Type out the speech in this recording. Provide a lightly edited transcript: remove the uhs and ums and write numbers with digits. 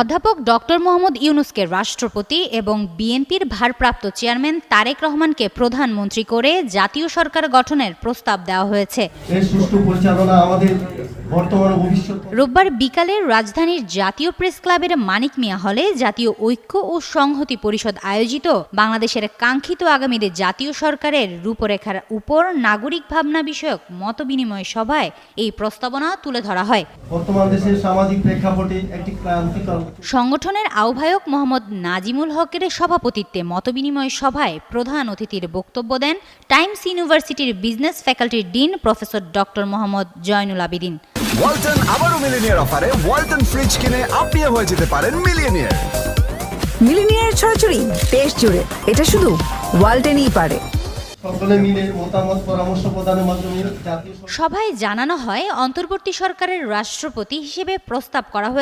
অধ্যাপক ডক্টর মোহাম্মদ ইউনূসকে রাষ্ট্রপতি এবং বিএনপির ভারপ্রাপ্ত চেয়ারম্যান তারেক রহমানকে প্রধানমন্ত্রী করে জাতীয় সরকার গঠনের প্রস্তাব দেওয়া হয়েছে। রোববার বিকালে রাজধানীর জাতীয় প্রেস ক্লাবের মানিক মিয়া হলে জাতীয় ঐক্য ও সংহতি পরিষদ আয়োজিত বাংলাদেশের কাঙ্ক্ষিত আগামীর জাতীয় সরকারের রূপরেখার উপর নাগরিক ভাবনা বিষয়ক মতবিনিময় সভায় এই প্রস্তাবনা তুলে ধরা হয়। বর্তমান দেশের সামাজিক প্রেক্ষাপটে একটি ক্রান্তিকাল। সংগঠনের আহ্বায়ক মোহাম্মদ নাজিমুল হকের সভাপতিত্বে মতবিনিময় সভায় প্রধান অতিথির বক্তব্য দেন টাইমস ইউনিভার্সিটির বিজনেস ফ্যাকাল্টির dean professor doctor Mohammad Zainul Abedin. Walton আবারও মিলিনিয়ার অফারে ওয়ালটন ফ্রিজ কিনে আপনিও হয়ে যেতে পারেন মিলিয়নিয়ার। মিলিনিয়ার ছড়াছড়ি দেশ জুড়ে, এটা শুধু ওয়ালটনই পারে। সকলে মিলে মতামত পরামর্শ প্রদানের মাধ্যমে জাতীয় সভায় জানানো হয় অন্তর্বর্তী সরকারের রাষ্ট্রপতি হিসেবে প্রস্তাব করা হয়েছে